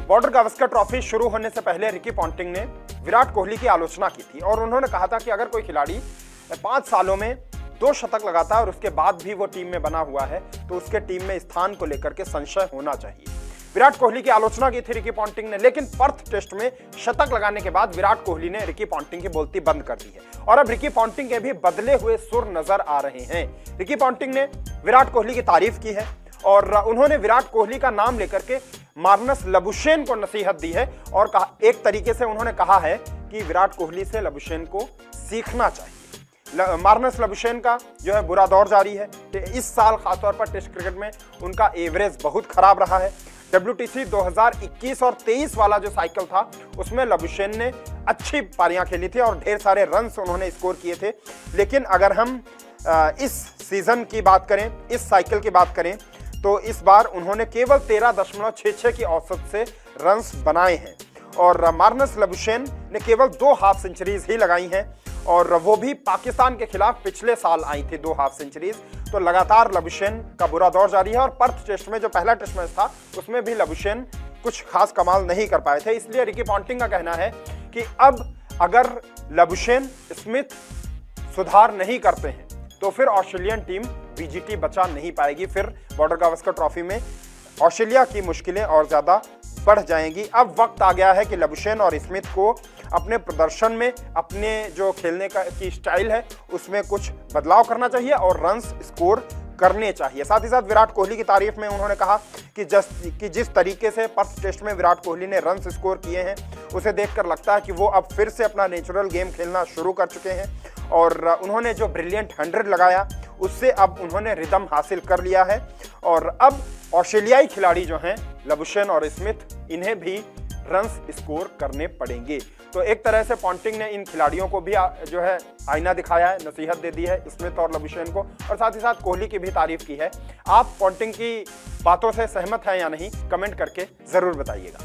Border Gavaskar trophy शुरू होने से पहले रिकी पॉन्टिंग ने विराट कोहली की आलोचना की थी और उन्होंने कहा था कि अगर कोई खिलाड़ी 5 सालों में 2 शतक लगाता है और उसके बाद भी वो टीम में बना हुआ है तो उसके टीम में स्थान को लेकर के संशय होना चाहिए। विराट कोहली की आलोचना की थी रिकी पॉन्टिंग ने, लेकिन पर्थ टेस्ट में शतक लगाने के बाद विराट कोहली ने रिकी पॉन्टिंग की बोलती बंद कर दी है और अब रिकी पॉन्टिंग के भी बदले हुए सुर नजर आ रहे हैं। रिकी पॉन्टिंग ने विराट कोहली की तारीफ की है और उन्होंने विराट कोहली का नाम लेकर के मार्नस लबुशेन को नसीहत दी है और एक तरीके से उन्होंने कहा है कि विराट कोहली से लबुशेन को सीखना चाहिए। मार्नस लबुशेन का जो है बुरा दौर जारी है। इस साल खासतौर पर टेस्ट क्रिकेट में उनका एवरेज बहुत खराब रहा है। WTC 2021 और 23 वाला जो साइकिल था उसमें लबुशेन ने अच्छी पारियां खेली थी और ढेर सारे रन्स उन्होंने स्कोर किए थे, लेकिन अगर हम इस सीजन की बात करें, इस साइकिल की बात करें तो इस बार उन्होंने केवल 13.66 की औसत से रन्स बनाए हैं और मार्नस लबुशेन ने केवल 2 हाफ सेंचुरीज ही लगाई हैं और वो भी पाकिस्तान के खिलाफ पिछले साल आई थी 2 हाफ सेंचुरीज। तो लगातार लबुशेन का बुरा दौर जारी है और पर्थ टेस्ट में जो पहला टेस्ट मैच था उसमें भी लबुशेन कुछ खास कमाल नहीं कर पाए थे। इसलिए रिकी पॉन्टिंग का कहना है कि अब अगर लबुशेन स्मिथ सुधार नहीं करते हैं तो फिर ऑस्ट्रेलियन टीम बीजीटी बचा नहीं पाएगी, फिर बॉर्डर गावस्कर ट्रॉफी में ऑस्ट्रेलिया की मुश्किलें और ज्यादा बढ़ जाएंगी। अब वक्त आ गया है कि लबुशेन और स्मिथ को अपने प्रदर्शन में, अपने जो खेलने की स्टाइल है उसमें कुछ बदलाव करना चाहिए और रन्स स्कोर करने चाहिए। साथ ही साथ विराट कोहली की तारीफ में उन्होंने कहा कि जिस तरीके से पर्थ टेस्ट में विराट कोहली ने रन्स स्कोर किए हैं उसे देखकर लगता है कि वो अब फिर से अपना नेचुरल गेम खेलना शुरू कर चुके हैं और उन्होंने जो ब्रिलियंट 100 लगाया उससे अब उन्होंने रिदम हासिल कर लिया है और अब ऑस्ट्रेलियाई खिलाड़ी जो हैं लबुशेन और स्मिथ, इन्हें भी रन्स स्कोर करने पड़ेंगे। तो एक तरह से पॉन्टिंग ने इन खिलाड़ियों को भी जो है आईना दिखाया है, नसीहत दे दी है स्मिथ और लबुशेन को, और साथ ही साथ कोहली की भी तारीफ की है। आप पॉन्टिंग की बातों से सहमत हैं या नहीं, कमेंट करके जरूर बताइएगा।